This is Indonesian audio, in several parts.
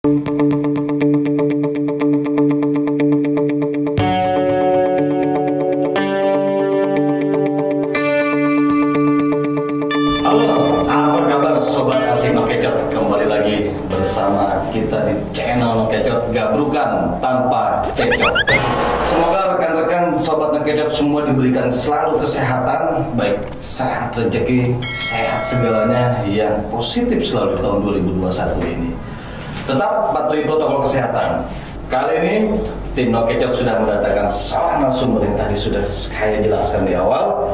Halo, apa kabar Sobat Asik Nokecot? Kembali lagi bersama kita di channel Nokecot, gabrukan tanpa cekcok. Semoga rekan-rekan Sobat Nokecot semua diberikan selalu kesehatan, baik sehat rezeki, sehat segalanya yang positif selalu di tahun 2021 ini. Tetap patuhi protokol kesehatan. Kali ini tim Nokecot sudah mendatangkan seorang narasumber yang tadi sudah saya jelaskan di awal.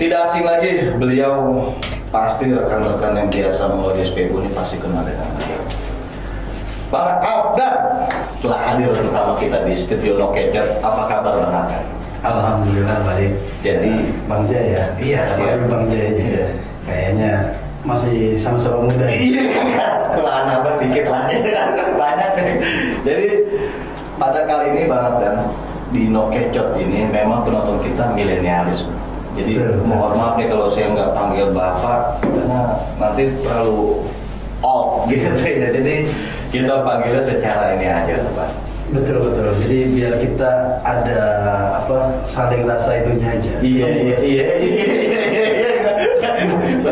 Tidak asing lagi, beliau pasti rekan-rekan yang biasa mengelola SPBU ini pasti kenal dengan beliau. Bang Abdan telah hadir bersama kita di studio Nokecot. Apa kabar Bang Abdan? Alhamdulillah baik. Jadi Bang Jaya. Iya sih. Bang Jaya. Iya. Kayaknya masih sama-sama muda. Iya kan, kelaan abad dikit lah, banyak deh. Jadi pada kali ini Bang Abdan di Nokecot ini memang penonton kita milenialis. Jadi mohon maaf nih kalau saya nggak panggil Bapak karena nanti terlalu old gitu ya. Jadi kita panggilnya secara ini aja Pak. Betul. Jadi biar kita ada saling rasa itunya aja. Iya.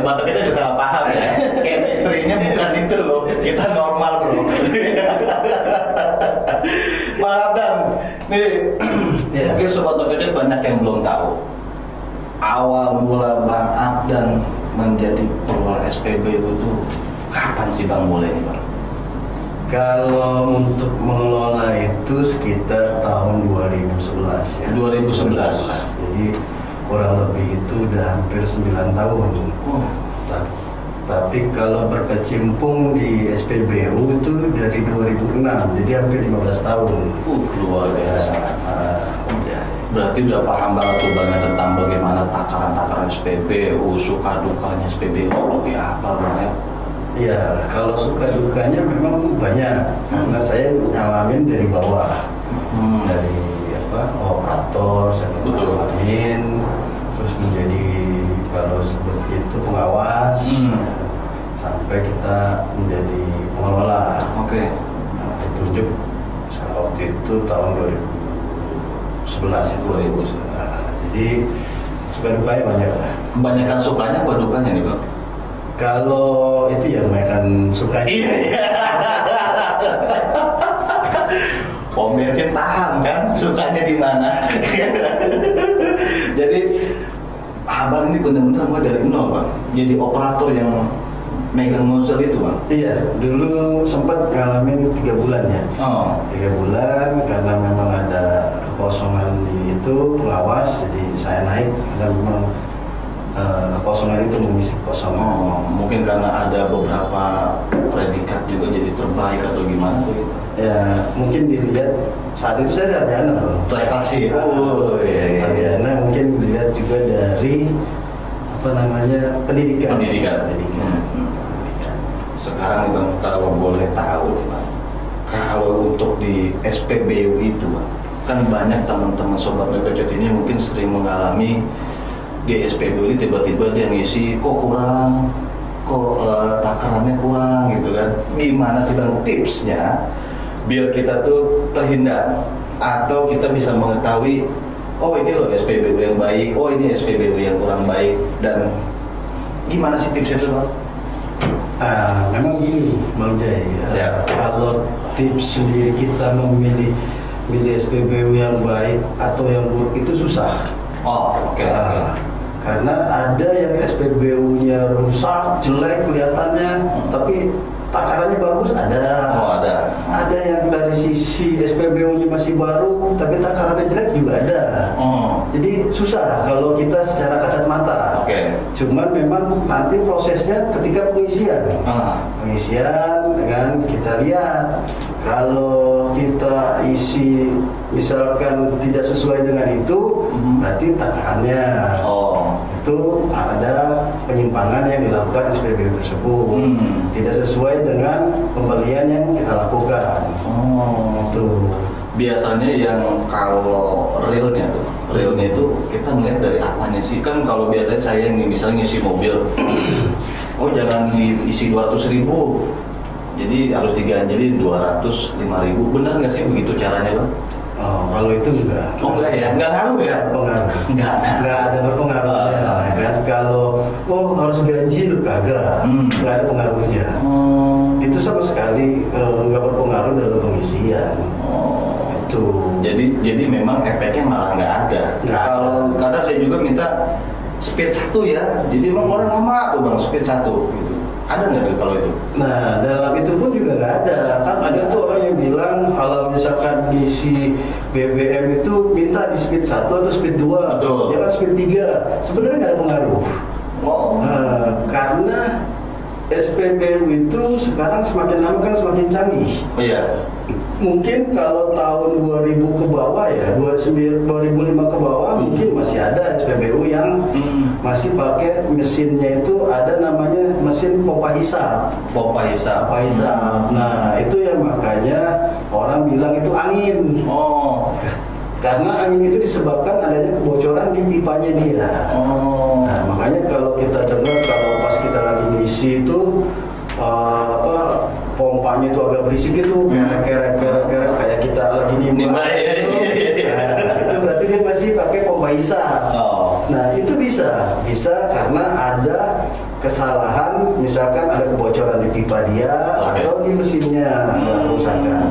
Mata kita juga salah paham ya. Chemistry-nya bukan itu loh. Kita normal bro. Bang Abdan, nih mungkin Sobat Nokecot banyak yang belum tahu. Awal mula Bang Abdan menjadi pengelola SPBU itu kapan sih Bang mulainya Bang? Kalau untuk mengelola itu sekitar tahun 2011 ya. 2011. Jadi kurang lebih itu udah hampir 9 tahun. Tapi kalau berkecimpung di SPBU itu dari 2006, jadi hampir 15 tahun. Luar biasa. Berarti udah paham banget tuh banyak tentang bagaimana takaran-takaran SPBU, suka dukanya SPBU, lebih apa Bang ya? Iya, kalau suka dukanya memang banyak, karena saya ngalamin dari bawah, dari operator, saya ngalamin, terus menjadi kalau seperti itu pengawas, sampai kita menjadi pengelola. Oke. Nah, ditunjuk waktu itu tahun 2011 itu. Jadi suka dukanya banyak lah. Kebanyakan sukanya apa dukanya nih Bang? Kalau itu ya kebanyakan sukanya. Iya. Pom bensin paham kan sukanya di mana. Jadi Abang ini benar-benar mulai dari nol Bang. Jadi operator yang megang nozzle itu Bang. Iya, dulu sempat ngalamin 3 bulan ya. 3 bulan karena memang ada kekosongan di itu pengawas, jadi saya naik karena memang kekosongan itu mengisi kekosongan. Mungkin karena ada beberapa predikat juga jadi terbaik atau gimana tuh gitu. Ya, mungkin dilihat saat itu saya sarjana loh. Prestasi. Iya. Sarjana mungkin dilihat juga dari pendidikan. Sekarang Bang kalau boleh tahu Bang, kalau untuk di SPBU itu Bang, kan banyak teman-teman Sobat Nokecot ini mungkin sering mengalami di SPBU ini tiba-tiba dia ngisi kok kurang, takarannya kurang gitu kan. Gimana sih Bang tipsnya biar kita tuh terhindar atau kita bisa mengetahui oh ini loh SPBU yang baik, oh ini SPBU yang kurang baik, dan gimana sih tipsnya tuh Bang? Memang gini Bang Jai, kalau tips sendiri kita memilih SPBU yang baik atau yang buruk itu susah. Oke. Karena ada yang SPBU-nya rusak, jelek kelihatannya, tapi takarannya bagus, ada. Ada. Ada yang dari sisi SPBU-nya masih baru, tapi takarannya jelek juga ada. Jadi susah kalau kita secara kasat mata. Cuman memang nanti prosesnya ketika pengisian. Pengisian kan kita lihat kalau kita isi misalkan tidak sesuai dengan itu, berarti takarannya. Itu ada penyimpangan yang dilakukan SPBU tersebut, tidak sesuai dengan pembelian yang kita lakukan. Itu biasanya yang kalau realnya itu kita melihat dari apanya sih? Kan kalau biasanya saya misalnya ngisi mobil, oh jangan diisi 200.000, Jadi harus diganjeli 205.000. Benar nggak sih begitu caranya, Bang? Oh, kalau itu enggak. Oh enggak ya? Enggak ngaruh ya? Pengaruh. Enggak ada berpengaruhnya. Kan kalau harus ganjil kagak. Enggak ada pengaruhnya. Itu sama sekali enggak berpengaruh dalam pengisian. Itu. Jadi memang efeknya malah nggak ada. Kalau kadang saya juga minta speed 1 ya. Jadi emang orang lama tuh Bang speed 1 gitu. Ada nggak tuh kalau itu? Nah, dalam itu pun juga nggak ada. Kan ada tuh orang yang bilang kalau misalkan diisi BBM itu minta di speed 1 atau speed 2. Betul. Jangan speed 3. Sebenarnya nggak ada pengaruh. Karena SPBU itu sekarang semakin lama kan semakin canggih. Oh iya. Mungkin kalau tahun 2000 ke bawah ya, 2005 ke bawah mungkin masih ada SPBU yang masih pakai mesinnya itu ada namanya mesin pompa hisap. Pompa hisap. Nah, itu yang makanya orang bilang itu angin. Karena angin itu disebabkan adanya kebocoran di pipanya dia. Nah, makanya kalau kita dengar kalau pas kita lagi ngisi itu pompanya itu agak berisik gitu, kerek kayak kita lagi nimba. Itu berarti dia masih pakai pompa hisap. Nah, itu bisa karena ada kesalahan, misalkan ada kebocoran di pipa dia atau di mesinnya ada kerusakan.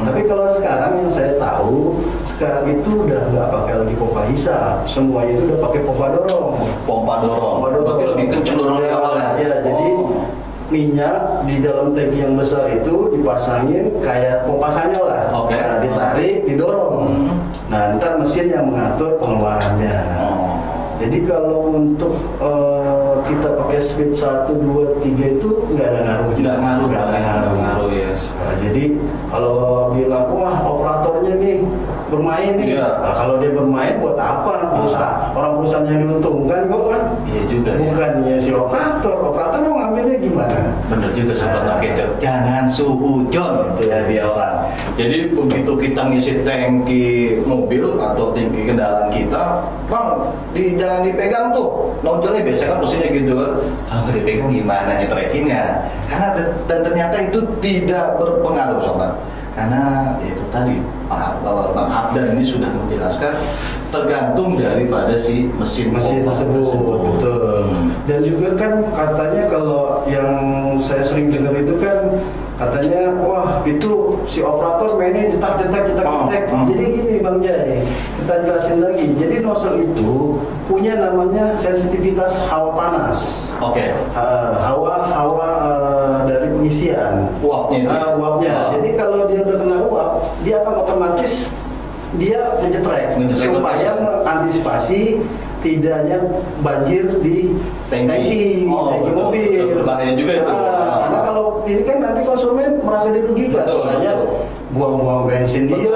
Tapi kalau sekarang yang saya tahu, sekarang itu udah nggak pakai lagi pompa hisap, semuanya itu udah pakai pompa dorong. Tapi lebih kenceng dorongnya awalnya. Ya, jadi minyak di dalam tangki yang besar itu dipasangin kayak pompa sanyol lah. Nah, ditarik, didorong. Nah, ntar mesin yang mengatur pengeluarannya. Jadi kalau untuk kita pakai speed 1, 2, 3 itu nggak ada ngaruh. Nggak ngaruh ya. Nah, jadi kalau bilang wah operatornya nih bermain nih, nah, kalau dia bermain buat apa? Perusahaan yang diuntungkan kok kan? Iya juga. Bukannya si operator mau ngambilnya gimana? Bener juga sobat Kecot. Jangan suhujon itu ya dia orang. Jadi begitu kita ngisi tangki mobil atau tangki kendaraan kita, Bang, jangan dipegang tuh. Nozzle-nya biasanya kan mesinnya gitu kan. Kalau dipegang gimana trackingnya? Karena dan ternyata itu tidak berpengaruh sobat. Karena itu tadi Bang Abdan ini sudah menjelaskan tergantung daripada si mesin tersebut. Betul. Dan juga kan katanya kalau yang saya sering dengar itu kan katanya wah itu si operator mainnya cetak. Jadi gini Bang Jai, kita jelasin lagi. Jadi nozzle itu punya namanya sensitivitas hawa panas. Hawa dari pengisian. Uapnya. Jadi kalau dia udah kena uap, dia akan otomatis dia ngejetrek supaya mengantisipasi tidaknya banjir di tangki mobil. Berbahaya juga itu. Karena kalau ini kan nanti konsumen merasa dirugikan. Makanya buang-buang bensin dia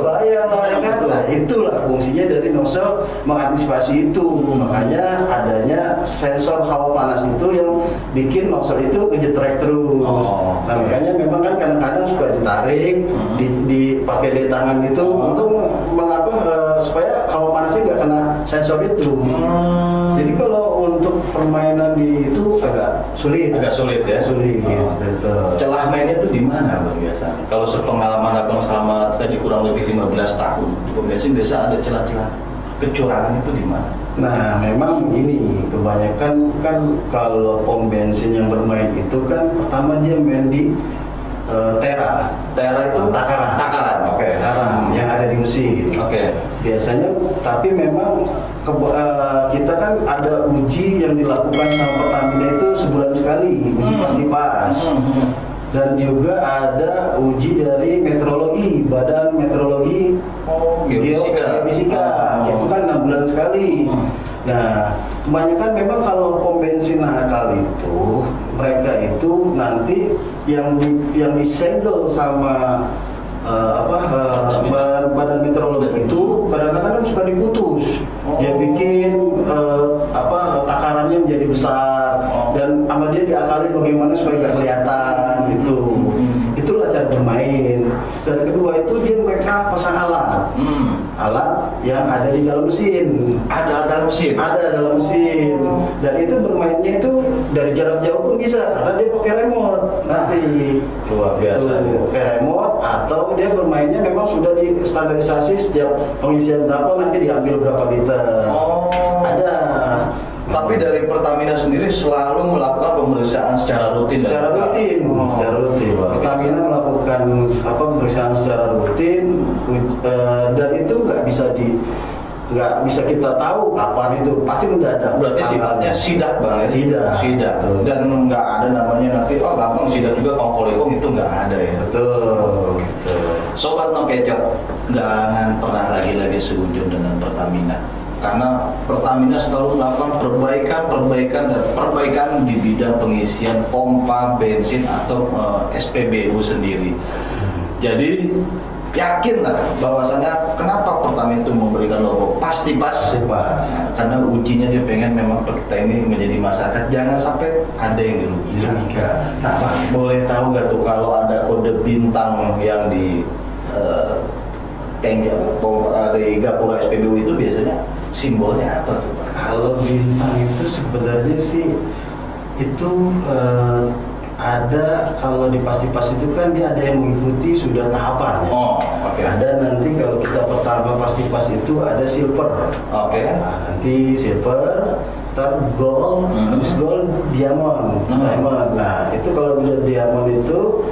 bayar lah kan. Nah, itulah fungsinya dari nozzle mengantisipasi itu. Makanya adanya sensor hawa panas itu yang bikin nozzle itu ngejetrek terus. Nah, makanya memang kan kadang-kadang suka ditarik, dipakai di tangan itu untuk supaya hawa panasnya nggak kena sensor itu. Jadi kalau untuk permainan di itu agak sulit ya. Sulit. Celah mainnya itu di mana Bang biasanya? Kalau sepengalaman Abang selama tadi kurang lebih 15 tahun di pom bensin biasa ada celah-celah kecurangan itu di mana? Nah, memang ini kebanyakan kan kalau pom bensin yang bermain itu kan pertama dia main di tera itu takaran. Takaran yang ada di mesin. Biasanya, tapi memang kita kan ada uji yang dilakukan sama Pertamina itu sebulan sekali, uji pasti pas. Dan juga ada uji dari meteorologi, Badan Meteorologi Geofisika, itu kan 6 bulan sekali. Nah, kebanyakan memang kalau pom bensin nakal itu mereka itu nanti yang disegel sama badan meteorologi itu kadang-kadang kan suka diputus. Dia bikin takarannya menjadi besar dan sama dia diakali bagaimana supaya nggak kelihatan gitu. Itulah cara bermain. Dan kedua itu mereka pasang alat. alat yang ada di dalam mesin. Ada dalam mesin? Ada dalam mesin. Dan itu bermainnya itu dari jarak jauh pun bisa, karena dia pakai remote. Nanti luar biasa. Pakai remote, atau dia bermainnya memang sudah distandarisasi setiap pengisian berapa nanti diambil berapa liter. Ada. Tapi dari Pertamina sendiri selalu melakukan pemeriksaan secara rutin. Secara rutin. Pertamina melakukan pemeriksaan secara rutin, dan itu nggak bisa kita tahu kapan itu, pasti mendadak. Berarti sifatnya sidak Bang ya? Sidak. Dan nggak ada namanya nanti gampang sidak juga kongkol itu nggak ada ya. Betul. Sobat Nokecot, jangan pernah lagi seujung dengan Pertamina. Karena Pertamina selalu melakukan perbaikan di bidang pengisian pompa bensin atau SPBU sendiri. Jadi yakinlah bahwasanya kenapa Pertamina itu memberikan logo pasti pas. Karena ujinya dia pengen memang kita ini menjadi masyarakat jangan sampai ada yang dirugikan. Nah, boleh tahu nggak tuh kalau ada kode bintang yang di dari gapura SPBU itu biasanya simbolnya apa tuh Pak? Kalau bintang itu sebenarnya sih itu ada, kalau di pasti-pas itu kan dia ada yang mengikuti sudah tahapan ya. Ada nanti kalau kita pertama pasti-pas itu ada silver. Nah, nanti silver, gold, habis gold diamond, diamond. Nah itu kalau udah diamond itu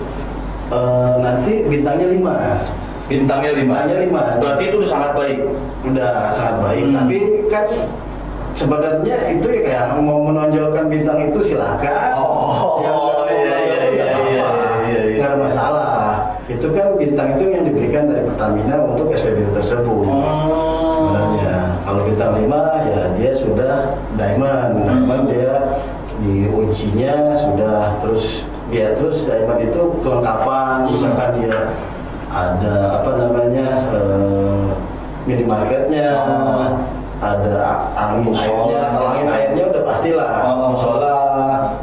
nanti bintangnya 5. Bintangnya 5. Berarti itu udah sangat baik. Udah sangat baik. Tapi kan sebenarnya itu ya kayak mau menonjolkan bintang itu silakan. Nggak ada masalah. Itu kan bintang itu yang diberikan dari Pertamina untuk SPBU tersebut. Sebenarnya kalau bintang 5 ya dia sudah diamond. Diamond dia diujinya sudah terus diamond itu kelengkapan, misalkan dia ada minimarketnya, ada angin airnya udah pastilah, musola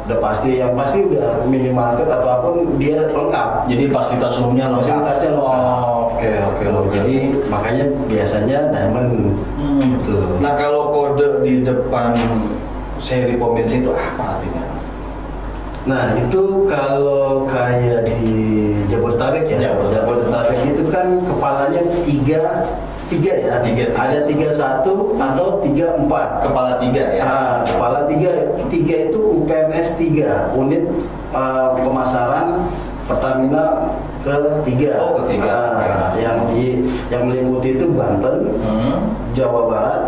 udah pasti, yang pasti udah minimarket ataupun dia lengkap. Jadi fasilitas umumnya lengkap. Fasilitasnya lengkap. Oke. Jadi makanya biasanya diamond. Gitu. Nah kalau kode di depan seri pom bensin itu apa artinya? Nah itu kalau kayak di Jabodetabek ya, Jabodetabek itu kan kepalanya tiga ya, ada 31 atau 34. Kepala 3 ya? Kepala 3 itu UPMS 3, unit pemasaran Pertamina ke-3. Yang meliputi itu Banten, Jawa Barat,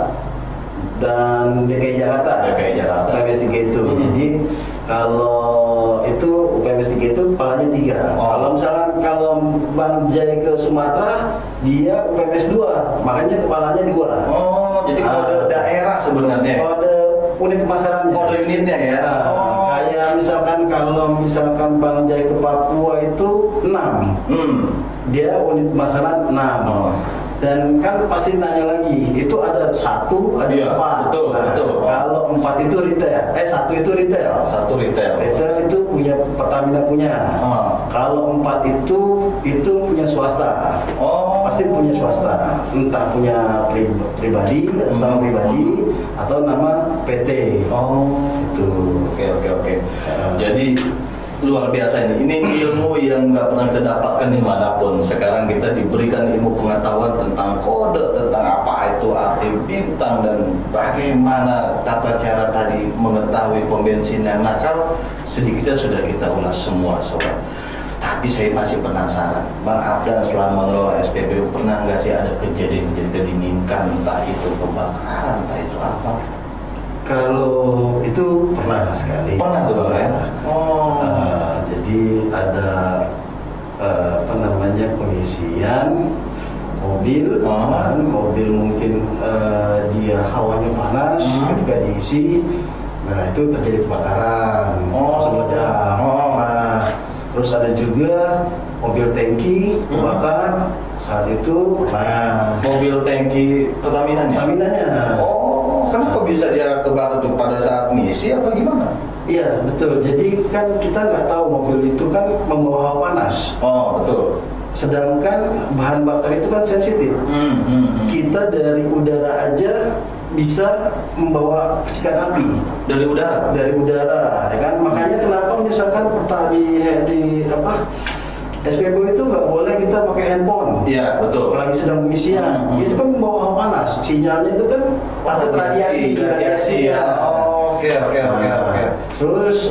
dan DKI Jakarta. UPMS 3 itu. Jadi kalau itu UPMS 3 itu kepalanya 3. Kalau misalkan kalau Bang Jai ke Sumatera, dia UPMS 2, makanya kepalanya 2. Jadi kode daerah sebenarnya. Kode unit pemasarannya. Kode unitnya ya. Kayak misalkan Bang Jai ke Papua itu 6. Dia unit pemasaran 6. Dan kan pasti nanya lagi, itu ada 1, ada 4. Betul. Kalau 4 itu retail, 1 itu retail. 1 retail. Retail itu punya Pertamina punya. Kalau 4 itu punya swasta. Pasti punya swasta. Entah punya pribadi, nama pribadi, atau nama PT. Itu. Oke. Jadi luar biasa ini. Ini ilmu yang nggak pernah kita dapatkan dimanapun. Sekarang kita diberikan ilmu pengetahuan tentang kode, tentang apa itu arti bintang, dan bagaimana tata cara tadi mengetahui pom bensin yang nakal. Sedikitnya sudah kita ulas semua, sobat. Tapi saya masih penasaran, Bang Abdan selama mengelola SPBU pernah nggak sih ada kejadian-kejadian diinginkan, entah itu kebakaran, entah itu apa? Kalau itu pernah sekali. Pernah tuh Bang ya? Jadi ada pengisian mobil, mobil mungkin dia hawanya panas ketika diisi, nah itu terjadi kebakaran, meledak. Terus ada juga mobil tangki kebakar saat itu. Mobil tangki Pertaminanya. Kenapa bisa dia kebakar tuh pada saat ngisi apa gimana? Iya betul. Jadi kan kita nggak tahu mobil itu kan membawa hawa panas. Betul. sedangkan bahan bakar itu kan sensitif. Kita dari udara aja bisa membawa percikan api dari udara ya kan. Makanya kenapa misalkan di SPBU itu nggak boleh kita pakai handphone. Iya, betul. Apalagi sedang pengisian, itu kan membawa hawa panas. Sinyalnya itu kan ada radiasi ya. Oke. Terus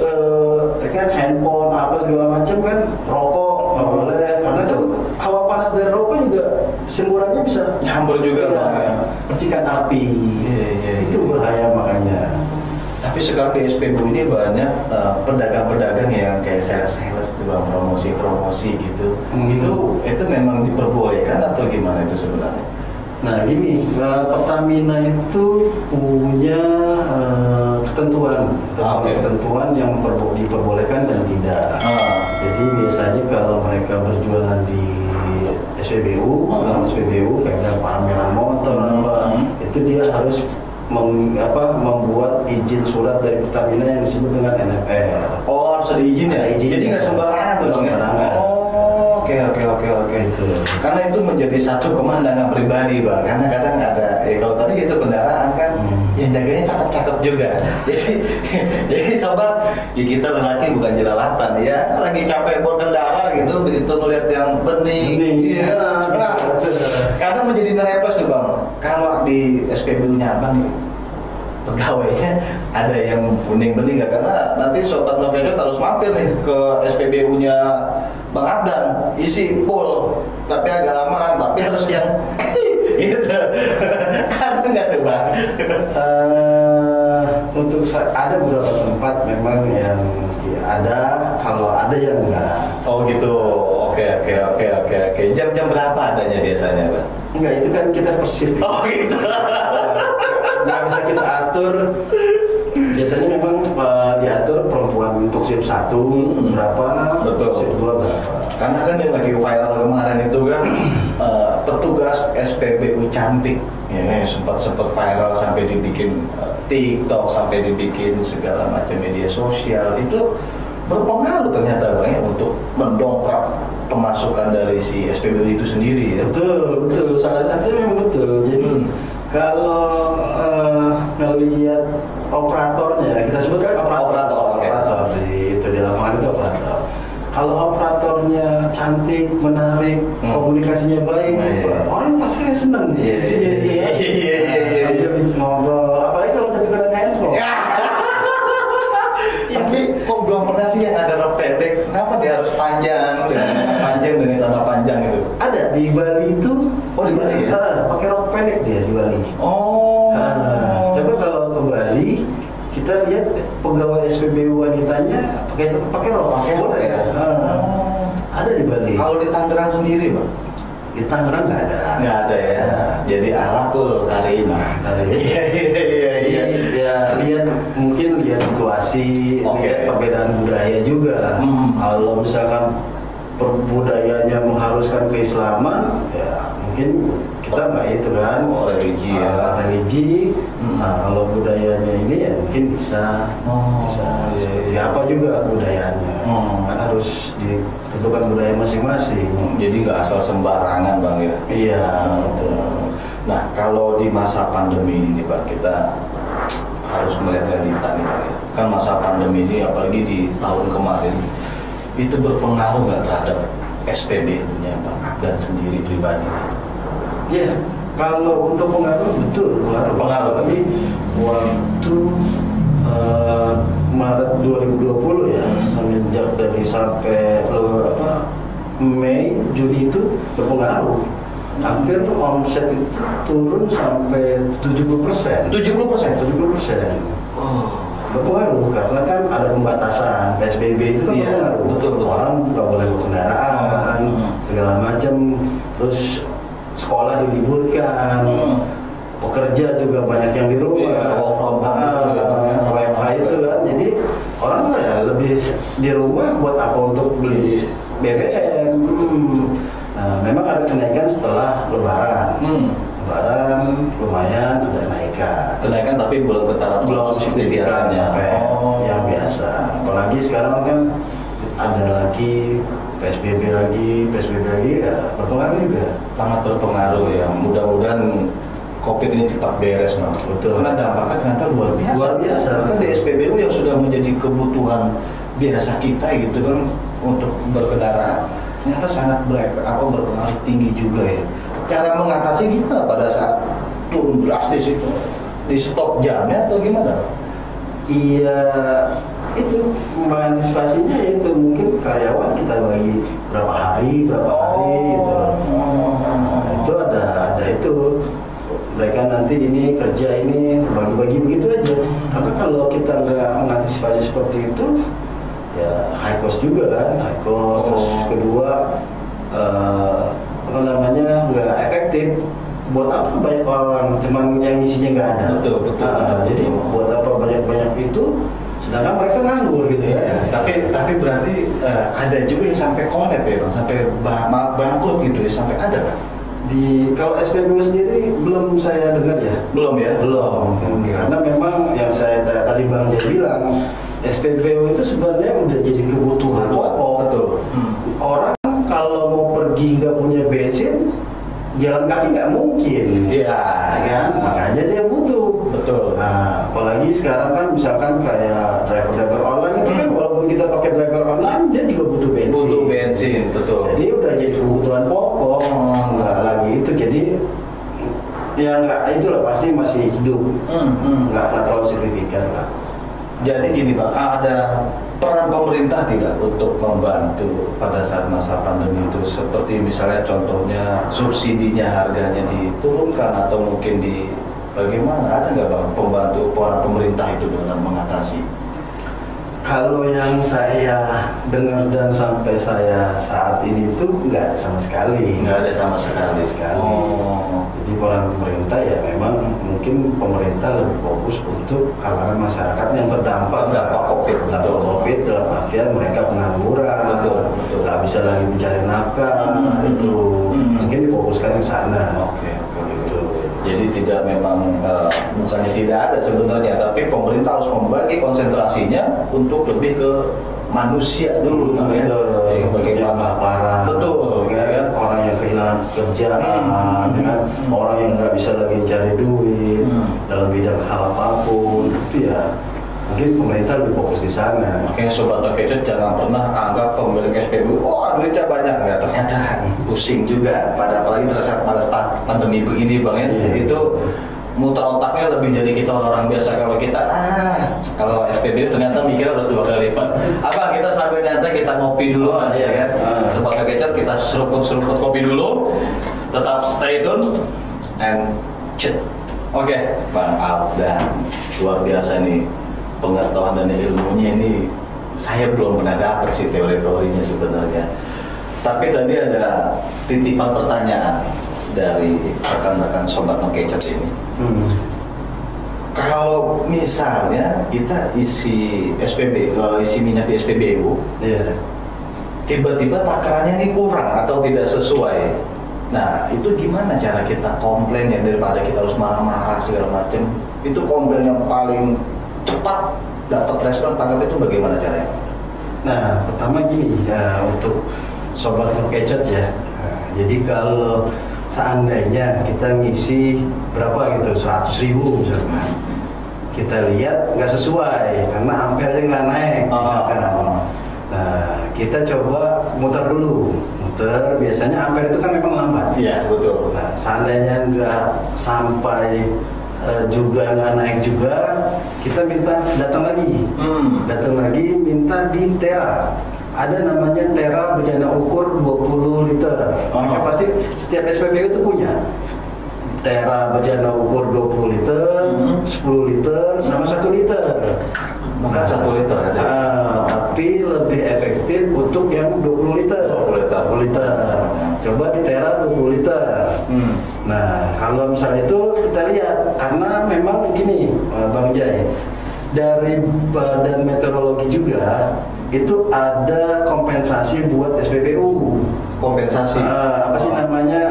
kan handphone apa segala macam kan, rokok nggak boleh karena kan hawa panas dari rokok juga semburannya bisa nyambur juga percikan api. Itu bahaya makanya. Tapi sekarang di SPBU ini banyak pedagang-pedagang yang kayak sales promosi gitu. Itu memang diperbolehkan atau gimana itu sebenarnya? Nah gini, Pertamina itu punya ketentuan yang diperbolehkan dan tidak. Jadi biasanya kalau mereka berjualan di SPBU, kayak pameran motor itu dia harus membuat izin surat dari Pertamina yang disebut dengan NFR. Oh, harus ada izin ya? Jadi nggak sembarangan tuh dong ya? Oke. Karena itu menjadi satu pemandangan pribadi, Bang. Karena kadang ada, kalau tadi itu kendaraan kan, yang jaganya cakep-cakep juga. Jadi sobat, kita lelaki bukan jelalatan ya. Lagi capek berkendara gitu, begitu melihat yang bening. Kadang menjadi nerepes tuh, Bang. Kalau di SPBU-nya Abang nih, pegawainya ada yang bening-bening nggak, karena nanti sobat Novelion harus mampir nih ke SPBU-nya Bang Abdan, isi full, tapi agak lama, tapi harus yang gitu. Karena nggak tuh Bang. Untuk ada beberapa tempat memang yang ada, kalau ada yang enggak. Oh gitu. Oke. Jam-jam berapa adanya biasanya, Bang? Enggak, itu kan kita persib. Oh gitu. Nggak bisa kita atur. Biasanya memang diatur perempuan untuk shift 1 berapa, betul. Shift 2 berapa. Karena kan yang lagi viral kemarin itu kan petugas SPBU cantik, ini sempat viral sampai dibikin TikTok, sampai dibikin segala macam media sosial. Itu berpengaruh ternyata Bang ya untuk mendongkrak pemasukan dari si SPBU itu sendiri ya. Betul. Salah satunya memang betul. Jadi kalau ngelihat operatornya, kita sebutkan operator di lapangan itu operator. Kalau operatornya cantik, menarik, komunikasinya baik, orang pasti seneng. Iya. Sambil ngobrol, apalagi kalau ketukeran handphone. Tapi kok belum pernah sih yang ada rok pendek? Kenapa dia harus panjang dengan celana panjang itu? Ada di Bali itu. Oh di Bali ya? Pakai rok pendek dia di Bali. Coba kalau ke Bali, kita lihat pegawai SPBU wanitanya pakai rok. Boleh ya? Ada di Bali. Kalau di Tangerang sendiri, Bang? Di Tangerang nggak ada. Nggak ada ya. Jadi alakul karimah. Iya. Lihat situasi, lihat perbedaan budaya juga. Kalau misalkan budayanya mengharuskan keislaman, ya mungkin kita nggak itu kan. Religi. Kalau budayanya ini ya mungkin bisa seperti apa juga budayanya. Kan harus ditentukan budaya masing-masing. Jadi nggak asal sembarangan Bang ya. Iya, betul. Nah kalau di masa pandemi ini Pak, kita harus melihat realita nih Pak ya. Kan masa pandemi ini apalagi di tahun kemarin itu berpengaruh nggak terhadap SPBU-nya Bang Abdan sendiri pribadi? Iya, kalau untuk pengaruh betul pengaruh. Tapi waktu Maret 2020 ya, semenjak dari sampai Mei, Juni itu berpengaruh. Hampir omset itu turun sampai 70%. 70%. Berpengaruh karena kan ada pembatasan PSBB itu kan berpengaruh. Betul. Orang nggak boleh berkendaraan, segala macam. Terus sekolah diliburkan, pekerja juga banyak yang di rumah, WFH itu kan. Jadi orang ya lebih di rumah buat apa untuk beli BBM. Nah, memang ada kenaikan setelah Lebaran. Lebaran lumayan ada kenaikan tapi belum ketara seperti biasanya. Yang biasa. Apalagi sekarang kan ada lagi PSBB lagi ya berpengaruh juga. Sangat berpengaruh ya. Mudah-mudahan COVID ini cepat beres, Bang. Betul. Karena dampaknya ternyata luar biasa. Luar biasa. Bahkan di SPBU yang sudah menjadi kebutuhan biasa kita gitu kan untuk berkendaraan, ternyata sangat berpengaruh tinggi juga ya. Cara mengatasi gimana pada saat turun drastis itu? Di stop jamnya atau gimana? Iya, itu mengantisipasinya itu mungkin karyawan kita bagi berapa hari gitu. Nah, itu ada itu. Mereka nanti ini kerja ini bagi-bagi begitu aja. Karena kalau kita nggak mengantisipasi seperti itu, ya high cost juga kan, Terus kedua nggak efektif. Buat apa banyak orang cuman yang isinya nggak ada. Betul. Jadi buat apa banyak itu, sedangkan mereka nganggur gitu ya. Tapi berarti ada juga yang sampai kolab ya, Bang, sampai bangkrut gitu ya, sampai ada kan? Kalau SPBU sendiri belum saya dengar ya. Belum ya? Belum. Karena memang yang saya tadi Bang Jai bilang, SPBU itu sebenarnya udah jadi kebutuhan pokok. Betul. Orang kalau mau pergi nggak punya bensin, jalan kaki nggak mungkin. Iya. Kan? Makanya dia butuh. Betul. Nah, apalagi sekarang kan misalkan kayak driver online itu kan walaupun kita pakai driver online, dia juga butuh bensin. Butuh bensin, betul. Jadi udah jadi kebutuhan pokok. Nggak lagi itu, jadi ya nggak, itulah pasti masih hidup. Nggak terlalu signifikan lah. Jadi gini, Bang, ada peran pemerintah tidak untuk membantu pada saat masa pandemi itu, seperti misalnya contohnya subsidinya harganya diturunkan atau mungkin bagaimana, ada nggak, Bang, pembantu peran pemerintah itu dalam mengatasi? Kalau yang saya dengar dan sampai saya saat ini itu nggak ada sama sekali. Nggak ada sama sekali. Jadi peran pemerintah ya memang mungkin pemerintah lebih fokus untuk kalangan masyarakat yang terdampak COVID. COVID dalam artian mereka pengangguran, betul. Nggak bisa lagi mencari nafkah, itu mungkin difokuskan ke sana. Oke. Jadi tidak memang bukannya tidak ada sebenarnya, tapi pemerintah harus membagi konsentrasinya untuk lebih ke manusia dulu, ya. Bagaimana para kan? Orang yang kehilangan pekerjaan, dengan orang yang nggak bisa lagi cari duit dalam bidang hal apapun, itu ya mungkin pemerintah lebih fokus di sana. Makanya Sobat Kecot jangan pernah anggap pemilik SPBU, duitnya banyak, nggak, ternyata pusing juga. Apalagi pada saat pandemi begini, Bang, ya. Itu muter otaknya lebih dari kita orang biasa. Kalau kita kalau SPBU ternyata mikir harus 2 kali lipat. Abang, kita sampai nanti kita ngopi dulu, kan? Sobat Kecot, kita seruput kopi dulu. Tetap stay tune and chat. Oke, Bang Al, dan luar biasa nih pengetahuan dan ilmunya ini. Saya belum pernah dapat sih teori-teorinya sebenarnya. Tapi tadi ada titipan pertanyaan dari rekan-rekan Sobat Kecot ini. Kalau misalnya kita isi isi minyak di SPBU, tiba-tiba takarannya ini kurang atau tidak sesuai. Nah, itu gimana cara kita komplain ya, daripada kita harus marah-marah segala macam? Itu komplain yang paling cepat dapat respon tanggap itu bagaimana caranya? Nah, pertama gini ya, untuk Sobat Kecot ya. Jadi kalau seandainya kita ngisi berapa gitu, 100.000 misalkan, kita lihat nggak sesuai karena ampernya nggak naik misalkan. Nah, kita coba muter dulu. Biasanya ampere itu kan memang lambat. Iya, betul. Nah, seandainya nggak sampai juga nggak naik juga, kita minta datang lagi minta di tera. Ada namanya tera bejana ukur 20 liter. Maka pasti setiap SPBU itu punya tera bejana ukur 20 liter, 10 liter, sama 1 liter. Bukan 1 liter ada. Tapi lebih efektif untuk yang 20 liter. 20 liter. Coba di tera 20 liter. Nah, kalau misalnya itu kita lihat, karena memang begini, Bang Jai, dari Badan Meteorologi juga itu ada kompensasi buat SPBU. Kompensasi? Apa sih namanya?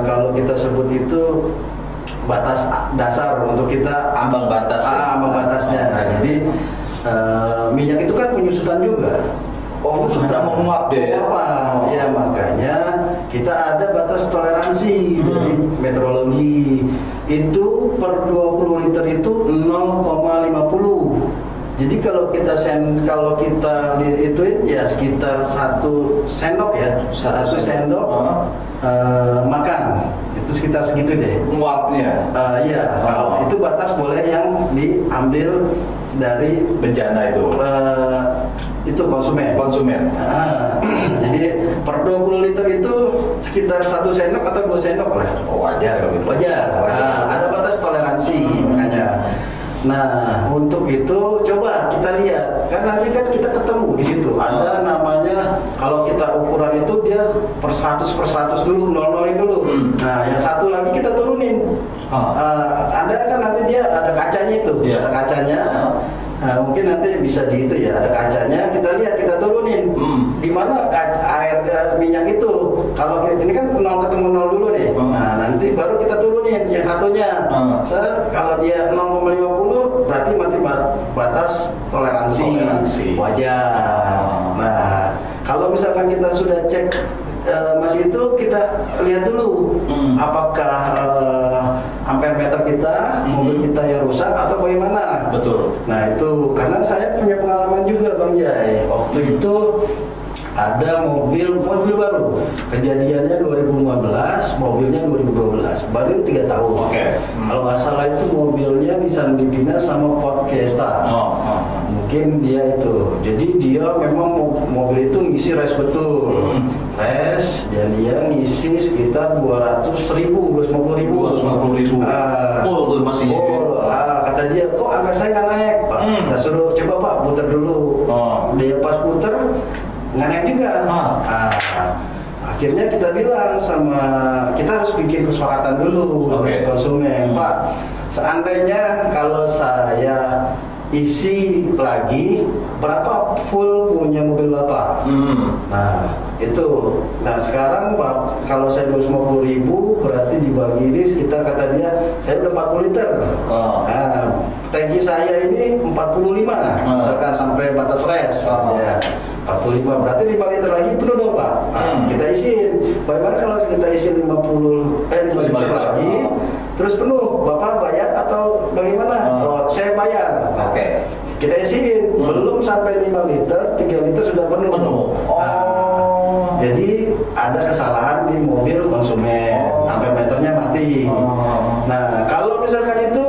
Kalau kita sebut itu batas dasar untuk kita, ambang batas. Ambang batasnya. Jadi minyak itu kan penyusutan juga. Oh, sudah menguap deh. Ya makanya kita ada batas toleransi dari meteorologi. Itu per 20 liter itu 0,50. Jadi kalau kita ituin ya sekitar 1 sendok ya, 1 sendok makan. Itu sekitar segitu deh. Nguapnya. Iya. Itu batas boleh yang diambil dari bencana itu. Itu konsumen. Jadi per 20 liter itu sekitar 1 sendok atau 2 sendok lah. Wajar kalau gitu. Wajar. Ada batas toleransi makanya. Nah, untuk itu coba kita lihat. Kan nanti kan kita ketemu di situ. Ada namanya kalau kita ukuran itu dia per 100 dulu, 0-0 dulu. Nah, yang satu lagi kita turunin. Ada kan nanti dia ada kacanya itu. Ada kacanya. Nah, mungkin nanti bisa di itu ya, ada kacanya, kita lihat, kita turunin di mana air minyak itu. Kalau ini kan 0 ketemu 0 dulu nih. Nah, nanti baru kita turunin yang satunya. Kalau dia 0,50 berarti mati batas toleransi. Wajar. Nah, kalau misalkan kita sudah cek masih itu, kita lihat dulu apakah ampere meter kita, mobil kita yang rusak atau bagaimana. Betul. Nah itu karena saya punya pengalaman juga Bang Jai. Waktu itu ada mobil baru, kejadiannya 2015, mobilnya 2012, baru 3 tahun. Kalau nggak salah itu mobilnya Nissan Livina sama Ford Fiesta. Mungkin dia itu. Jadi dia memang mobil itu ngisi res betul. Res, dan dia ngisi sekitar 250.000. Full tuh masih. Kata dia, kok ampere saya nggak naik, Pak. Kita suruh coba Pak putar dulu. Dia pas putar nggak naik juga. Akhirnya kita bilang kita harus bikin kesepakatan dulu dengan konsumen, Pak. Seandainya kalau saya isi lagi, berapa full punya mobil Bapak? Nah itu. Nah sekarang kalau saya 250.000 berarti dibagi ini sekitar, kata dia, saya udah 40 liter. Nah, tangki saya ini 45, misalkan sampai batas res. Ya, 45 berarti 5 liter lagi penuh dong Pak. Kita isiin. Bagaimana kalau kita isi 5 liter lagi terus penuh, Bapak bayar atau bagaimana? Saya bayar. Kita isiin, belum sampai 5 liter, 3 liter sudah penuh. Jadi ada kesalahan di mobil konsumen, ampere meternya mati. Nah kalau misalkan itu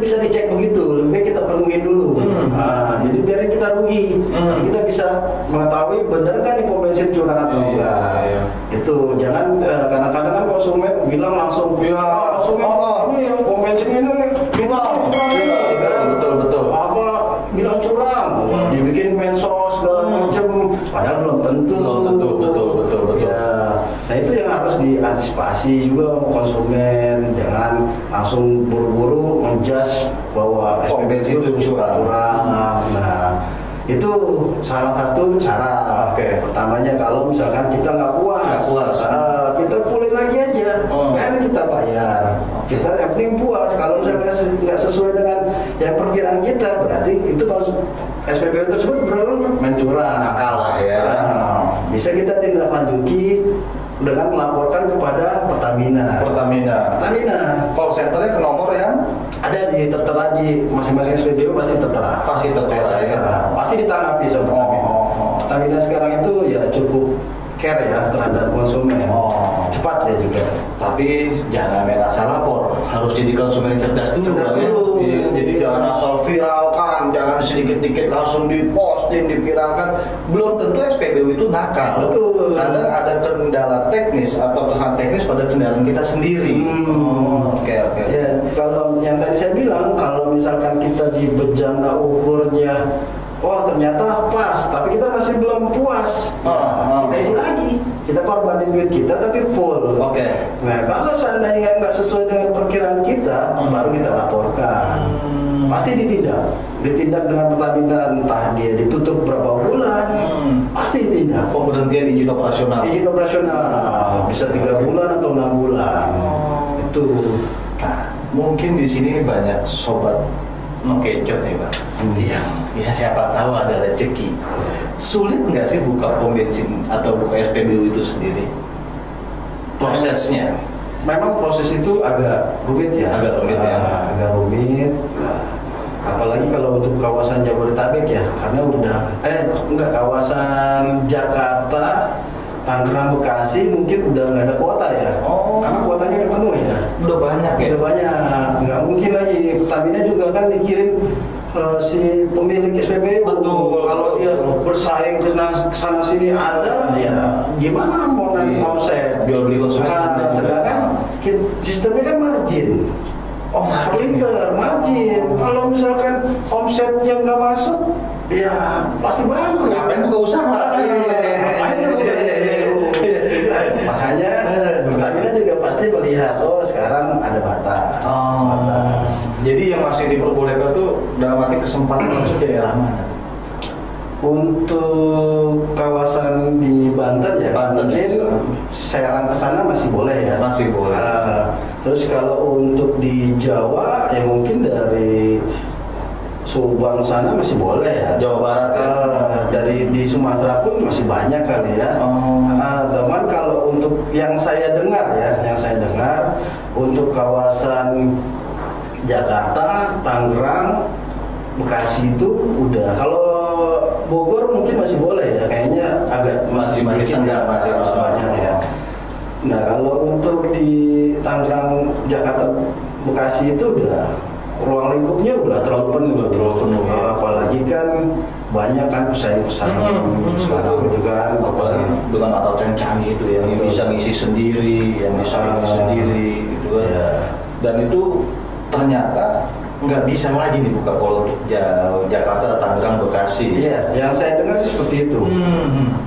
bisa dicek begitu, lebih baik kita penuhin dulu. Jadi biar kita rugi, kita bisa mengetahui benar kan pom bensin curang atau enggak. Itu jangan kadang-kadang kan konsumen bilang langsung, ini pom bensin ini curang. Betul. Apa bilang curang, dibikin mensos segala macam, padahal belum tentu. Betul. Ya, nah itu yang harus diantisipasi juga konsumen, jangan langsung buru-buru menjudge bahwa pom bensin itu curang. Nah, itu salah satu cara. Pertamanya kalau misalkan kita nggak puas, kita pulih lagi aja, kan kita bayar. Kita yang penting puas. Kalau misalkan nggak sesuai dengan yang perkiraan kita, berarti itu kalau SPBU tersebut mencurang. Kalah ya. Bisa kita tindak lanjuti dengan melaporkan kepada Pertamina. Call centernya ke nomor yang ada tertera di masing-masing SPBU, pasti tertera. Pasti ditanggapi sama Pertamina. Pertamina sekarang itu ya cukup care ya terhadap konsumen. Cepat ya juga. Tapi jangan main asal lapor, harus jadi konsumen cerdas dulu ya. Jadi jangan asal viralkan, jangan sedikit-sedikit langsung diposting, diviralkan. Belum tentu SPBU itu nakal. Betul. Kadang ada kendala teknis atau kesalahan teknis pada kendaraan kita sendiri. Ya, kalau yang tadi saya bilang, kalau misalkan kita di bejana ukurnya, ternyata pas, tapi kita masih belum puas. Kita isi lagi, kita korbanin duit kita tapi full. Nah kalau seandainya nggak sesuai dengan perkiraan kita, baru kita laporkan. Pasti ditindak dengan Pertamina, entah dia ditutup berapa bulan, pasti ditindak. Pemberhentian izin operasional bisa 3 bulan atau 6 bulan. Itu. Nah, mungkin di sini banyak sobat ngekecot nih Pak, yang Ya siapa tahu ada rezeki. Sulit nggak sih buka pom bensin atau buka SPBU itu sendiri? Prosesnya? Memang proses itu agak rumit ya. Agak rumit ya. Agak rumit. Apalagi kalau untuk kawasan Jabodetabek ya, karena enggak, kawasan Jakarta, Tangerang, Bekasi mungkin udah nggak ada kuota ya. Karena kuotanya udah penuh ya. Udah banyak ya. Udah banyak. Nggak mungkin lagi. Pertamina juga kan mikirin si pemilik SPBU. Betul. Kalau dia bersaing ke sana sini ada, ya gimana mau naik omset? Jual beli konsumen. Sedangkan sistemnya kan margin. Liter margin. Kalau misalkan omsetnya nggak masuk, ya pasti bangkrut. Ngapain buka usaha? Makanya Pertamina juga pasti melihat, sekarang ada batas. Jadi yang masih diperbolehkan tuh dalam arti kesempatan itu daerah mana? Untuk kawasan di Banten ya, mungkin Serang ke sana masih boleh ya. Masih boleh. Terus kalau untuk di Jawa ya mungkin dari Subang sana masih boleh ya. Jawa Barat ya. Dari di Sumatera pun masih banyak kali ya. Teman kalau untuk yang saya dengar untuk kawasan Jakarta, Tangerang, Bekasi itu udah. Kalau Bogor mungkin masih boleh ya, kayaknya agak masih banyak ya. Nah kalau untuk di Tangerang, Jakarta, Bekasi itu udah ruang lingkupnya udah terlalu penuh. Apalagi kan banyak kan pesaing-pesaing sekarang gitu kan. Apalagi dengan alat yang canggih itu yang bisa ngisi sendiri, yang bisa ngisi sendiri gitu kan. Dan itu ternyata nggak bisa lagi dibuka kalau untuk Jakarta, Tangerang, Bekasi. Iya, yang saya dengar sih seperti itu.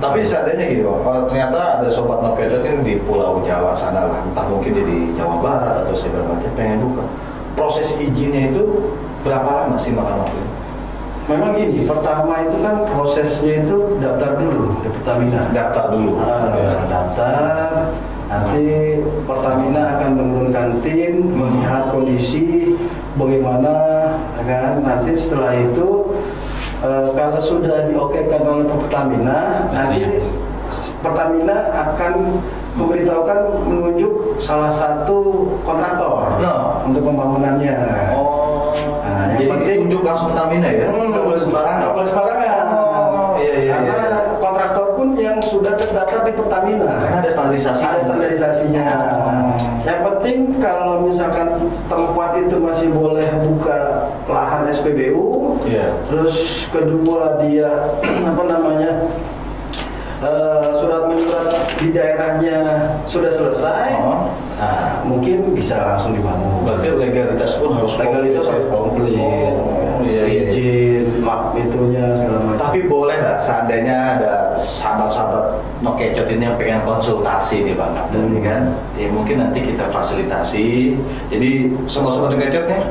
Tapi seandainya gini Bang, kalau ternyata ada sobat Nokecot yang di Pulau Jawa sana lah, entah mungkin dia di Jawa Barat atau segala macam pengen buka, proses izinnya itu berapa lama sih makan waktu? Memang gini, pertama itu kan prosesnya itu daftar dulu di Pertamina. Daftar dulu. Daftar. Nanti Pertamina akan menurunkan tim melihat kondisi bagaimana, kan? Nanti setelah itu kalau sudah diokekan oleh Pertamina, nanti Pertamina akan memberitahukan menunjuk salah satu kontraktor untuk pembangunannya. Yang penting tunjuk langsung Pertamina ya, nggak boleh sembarangan. Nggak boleh sembarangan. Karena kontraktor pun yang sudah terdaftar di Pertamina. Karena ada standarisasi. Ada standarisasinya. Yang penting kalau misalkan tempat itu masih boleh buka lahan SPBU, terus kedua dia surat menyurat di daerahnya sudah selesai, mungkin bisa langsung dibangun. Berarti legalitas pun harus komplit. Izin, map itunya segala macam. Tapi boleh nggak seandainya ada sahabat-sahabat Nokecot ini yang pengen konsultasi nih Bang Abdul, kan? Ya mungkin nanti kita fasilitasi. Jadi sobat-sobat Nokecot nih,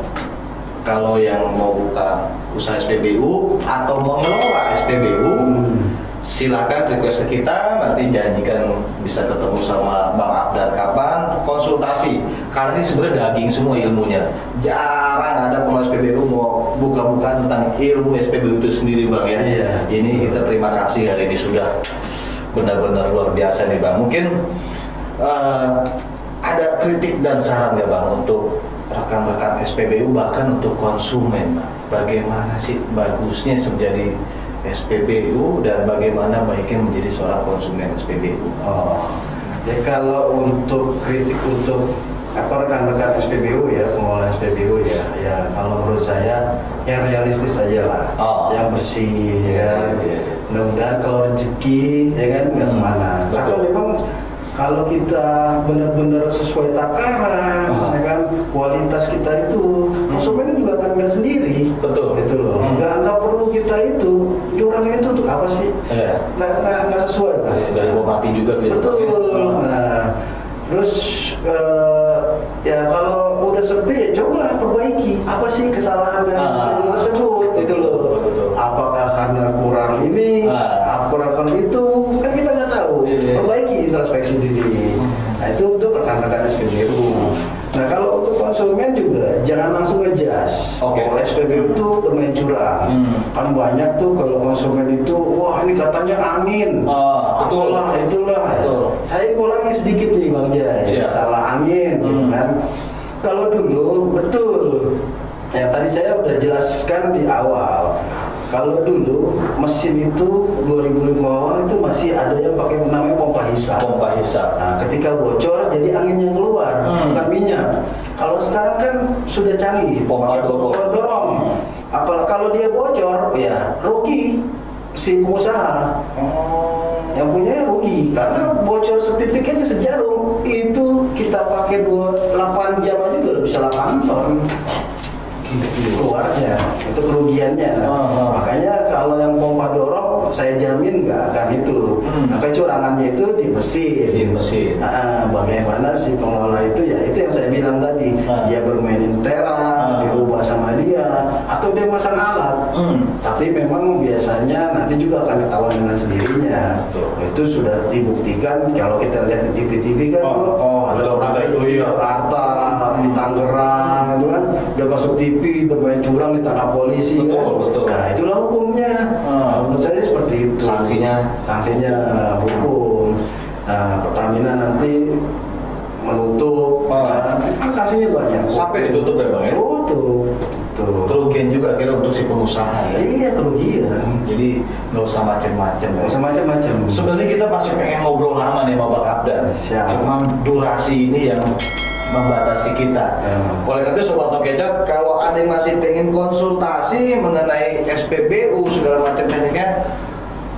kalau yang mau buka usaha SPBU atau mengelola SPBU, silakan request ke kita, nanti janjikan bisa ketemu sama Bang Abdar kapan konsultasi, karena ini sebenarnya daging semua ilmunya. Jarang ada pengelola SPBU mau buka-buka tentang ilmu SPBU itu sendiri Bang ya. Ini kita terima kasih hari ini sudah benar-benar luar biasa nih Bang. Mungkin ada kritik dan saran ya Bang untuk rekan-rekan SPBU, bahkan untuk konsumen Bang. Bagaimana sih bagusnya menjadi SPBU dan bagaimana baiknya menjadi seorang konsumen SPBU? Ya kalau untuk kritik untuk rekan-rekan SPBU ya, pengelola SPBU ya kalau menurut saya yang realistis aja lah, yang bersih ya. Mudah-mudahan kalau rezeki ya kan nggak kemana. Karena memang kalau kita benar-benar sesuai takaran, ya kan kualitas kita itu konsumen juga akan melihat sendiri. Betul. Itu loh. Nggak perlu kita itu curangnya itu untuk apa sih? Nggak sesuai lah. Dari bawah mati juga gitu. Betul. Nah, terus ya kalau udah sepi ya coba perbaiki. Apa sih kesalahan dari tersebut? Itu loh. Apakah karena kurang ini, kurang itu? Kan kita nggak tahu. Perbaiki introspeksi diri. Nah itu untuk rekan-rekan SPBU. Nah kalau untuk konsumen juga jangan langsung ngejudge. Oh SPBU itu bermain curang. Kan banyak tuh kalau konsumen itu, wah ini katanya angin. Betul lah, itulah. Betul. Saya ulangi sedikit nih Bang Jai, salah angin, kan? Kalau dulu betul, yang tadi saya udah jelaskan di awal. Kalau dulu mesin itu 2005 awal itu masih ada yang pakai namanya pompa hisap. Pompa hisap. Nah, ketika bocor jadi anginnya keluar, bukan minyak. Kalau sekarang kan sudah canggih, pompa dorong. Apalagi kalau dia bocor, ya rugi si pengusaha. Yang punya rugi karena bocor setitik aja sejarum itu kita pakai 8 jam aja udah bisa 8 ton. Keluarnya itu kerugiannya. Makanya kalau yang pompa dorong saya jamin nggak akan itu. Maka curangannya itu di mesin. Bagaimana si pengelola itu ya itu yang saya bilang tadi, dia bermain intera, dirubah sama dia atau dia masang alat. Tapi memang biasanya nanti juga akan ketahuan dengan sendirinya. Itu sudah dibuktikan kalau kita lihat di TV-TV kan ada orang di Jakarta, di Tangerang itu kan udah masuk TV bermain curang ditangkap polisi. Betul. Nah itulah hukumnya. Menurut saya seperti itu. Sanksinya hukum. Nah, Pertamina nanti menutup. Kan sanksinya banyak. Sampai ditutup ya Bang ya? Tutup. Kerugian juga kira untuk si pengusaha ya? Iya kerugian. Jadi nggak usah macam-macam. Sebenarnya kita masih pengen ngobrol lama nih sama Bang Abdan. Cuman durasi ini yang membatasi kita. Oleh karena itu Sobat No Gadget, kalau ada yang masih pengen konsultasi mengenai SPBU segala macam-macamnya,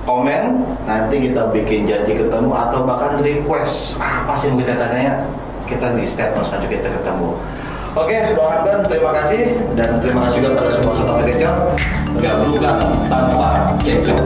komen, nanti kita bikin janji ketemu atau bahkan request apa sih yang kita tanya, kita di statement saja kita ketemu. Oke, Bang Abdan, terima kasih dan terima kasih juga pada semua Sobat No Gadget. Gabrukan tanpa cekcok.